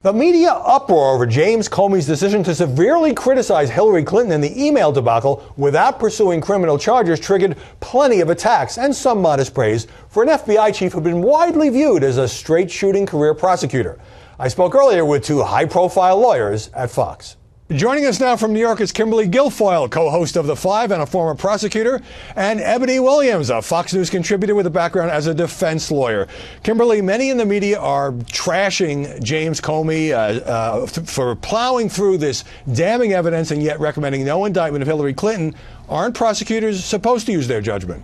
The media uproar over James Comey's decision to severely criticize Hillary Clinton in the email debacle without pursuing criminal charges triggered plenty of attacks and some modest praise for an FBI chief who'd been widely viewed as a straight-shooting career prosecutor. I spoke earlier with two high-profile lawyers at Fox. Joining us now from New York is Kimberly Guilfoyle, co-host of The Five and a former prosecutor, and Ebony Williams, a Fox News contributor with a background as a defense lawyer. Kimberly, many in the media are trashing James Comey for plowing through this damning evidence and yet recommending no indictment of Hillary Clinton. Aren't prosecutors supposed to use their judgment?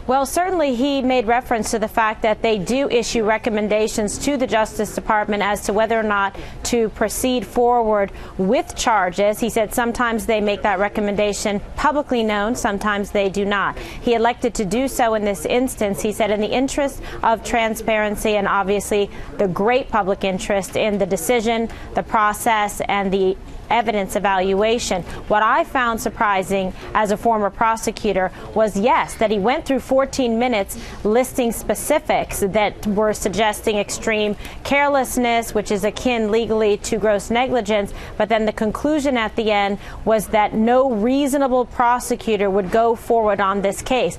Well, certainly he made reference to the fact that they do issue recommendations to the Justice Department as to whether or not to proceed forward with charges. He said sometimes they make that recommendation publicly known, sometimes they do not. He elected to do so in this instance. He said in the interest of transparency and obviously the great public interest in the decision, the process, and the evidence evaluation. What I found surprising as a former prosecutor was, yes, that he went through 14 minutes listing specifics that were suggesting extreme carelessness, which is akin legally to gross negligence, but then the conclusion at the end was that no reasonable prosecutor would go forward on this case.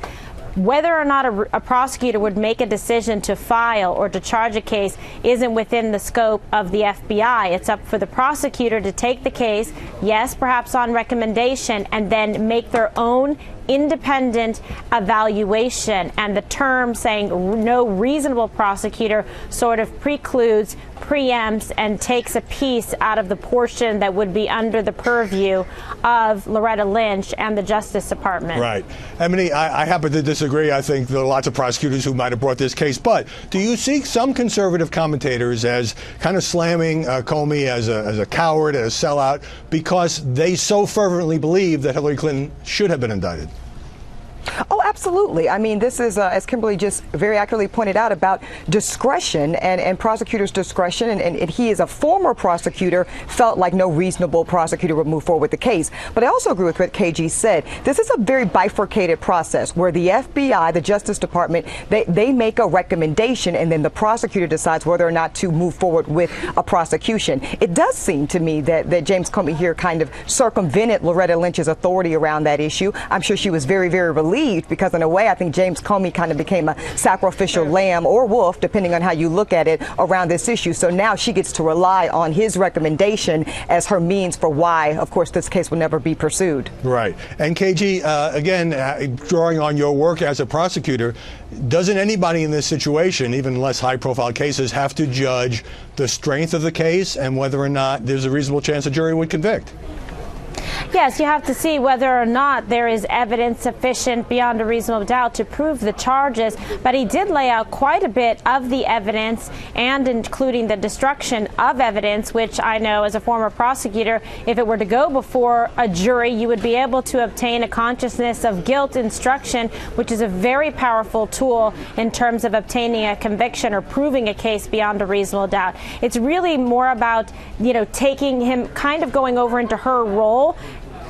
Whether or not a prosecutor would make a decision to file or to charge a case isn't within the scope of the FBI. It's up for the prosecutor to take the case, yes, perhaps on recommendation, and then make their own independent evaluation. And the term saying no reasonable prosecutor sort of precludes, preempts, and takes a piece out of the portion that would be under the purview of Loretta Lynch and the Justice Department. Right. Ebony, I happen to disagree. I think there are lots of prosecutors who might have brought this case. But do you see some conservative commentators as kind of slamming Comey as a coward, as a sellout, because they so fervently believe that Hillary Clinton should have been indicted? Oh, absolutely. I mean, this is, as Kimberly just very accurately pointed out, about discretion and prosecutors' discretion. And he is a former prosecutor, felt like no reasonable prosecutor would move forward with the case. But I also agree with what KG said. This is a very bifurcated process where the FBI, the Justice Department, they make a recommendation and then the prosecutor decides whether or not to move forward with a prosecution. It does seem to me that James Comey here kind of circumvented Loretta Lynch's authority around that issue. I'm sure she was very, very relieved, because in a way I think James Comey kind of became a sacrificial lamb or wolf, depending on how you look at it, around this issue. So now she gets to rely on his recommendation as her means for why, of course, this case will never be pursued. Right. And KG, again, drawing on your work as a prosecutor, doesn't anybody in this situation, even less high-profile cases, have to judge the strength of the case and whether or not there's a reasonable chance a jury would convict? Yes, you have to see whether or not there is evidence sufficient beyond a reasonable doubt to prove the charges. But he did lay out quite a bit of the evidence, and including the destruction of evidence, which I know as a former prosecutor, if it were to go before a jury, you would be able to obtain a consciousness of guilt instruction, which is a very powerful tool in terms of obtaining a conviction or proving a case beyond a reasonable doubt. It's really more about, taking him kind of going over into her role.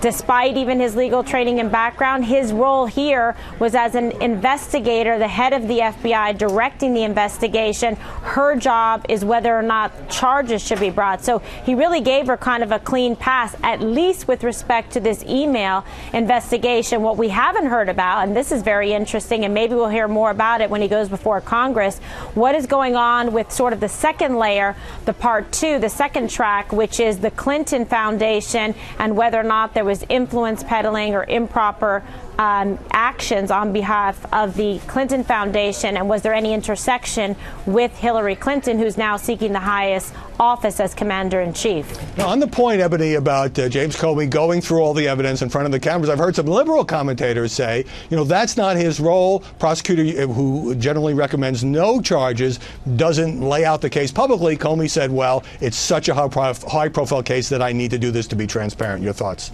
Despite even his legal training and background, his role here was as an investigator, the head of the FBI directing the investigation. Her job is whether or not charges should be brought. So he really gave her kind of a clean pass, at least with respect to this email investigation. What we haven't heard about, and this is very interesting, and maybe we'll hear more about it when he goes before Congress, what is going on with sort of the second layer, the part two, the second track, which is the Clinton Foundation, and whether or not there was influence peddling or improper actions on behalf of the Clinton Foundation, and was there any intersection with Hillary Clinton, who's now seeking the highest office as Commander-in-Chief. Now, on the point, Ebony, about James Comey going through all the evidence in front of the cameras, I've heard some liberal commentators say, that's not his role. Prosecutor who generally recommends no charges doesn't lay out the case publicly. Comey said, well, it's such a high-profile case that I need to do this to be transparent. Your thoughts?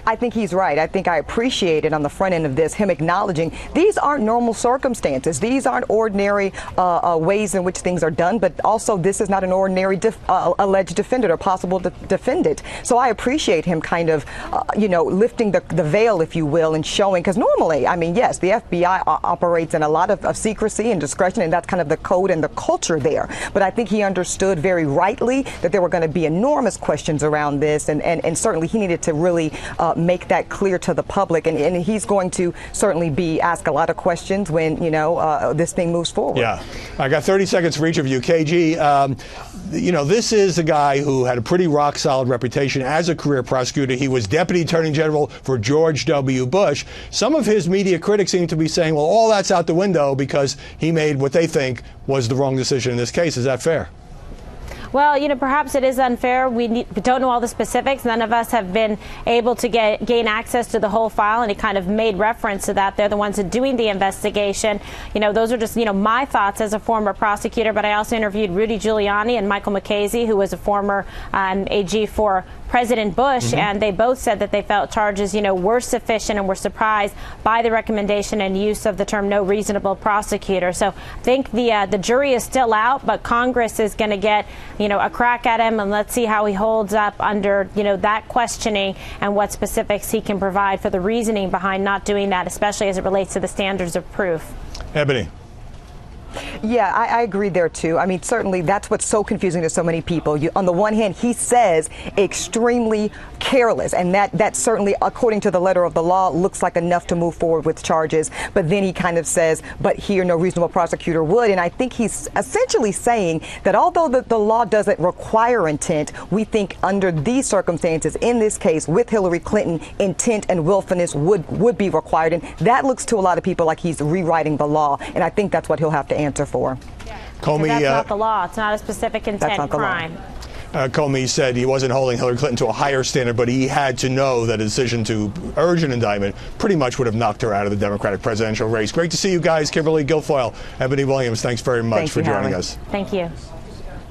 I think he's right. I think I appreciated on the front end of this him acknowledging these aren't normal circumstances. These aren't ordinary ways in which things are done, but also this is not an ordinary alleged defendant or possible defendant. So I appreciate him kind of, lifting the veil, if you will, and showing, because normally, I mean, yes, the FBI operates in a lot of secrecy and discretion, and that's kind of the code and the culture there. But I think he understood very rightly that there were going to be enormous questions around this, and certainly he needed to really make that clear to the public, and he's going to certainly be asked a lot of questions when this thing moves forward. Yeah, I got 30 seconds for each of you. KG, this is a guy who had a pretty rock solid reputation as a career prosecutor. He was Deputy Attorney General for George W. Bush. Some of his media critics seem to be saying, well, all that's out the window because he made what they think was the wrong decision in this case. Is that fair? Well, perhaps it is unfair. We don't know all the specifics. None of us have been able to gain access to the whole file, and he kind of made reference to that. They're the ones that are doing the investigation. Those are just, my thoughts as a former prosecutor, but I also interviewed Rudy Giuliani and Michael McCasey, who was a former AG for President Bush, and they both said that they felt charges, were sufficient and were surprised by the recommendation and use of the term no reasonable prosecutor. So I think the jury is still out, but Congress is going to get, a crack at him, and let's see how he holds up under, that questioning and what specifics he can provide for the reasoning behind not doing that, especially as it relates to the standards of proof. Ebony. Yeah, I agree there, too. I mean, certainly that's what's so confusing to so many people. On the one hand, he says extremely careless, and that certainly, according to the letter of the law, looks like enough to move forward with charges. But then he kind of says, but here no reasonable prosecutor would. And I think he's essentially saying that although the law doesn't require intent, we think under these circumstances, in this case, with Hillary Clinton, intent and willfulness would be required. And that looks to a lot of people like he's rewriting the law. And I think that's what he'll have to answer for. Comey, that's not the law. It's not a specific intent crime. Comey said he wasn't holding Hillary Clinton to a higher standard, but he had to know that a decision to urge an indictment pretty much would have knocked her out of the Democratic presidential race. Great to see you guys. Kimberly Guilfoyle, Ebony Williams, thanks very much for joining us. Thank you.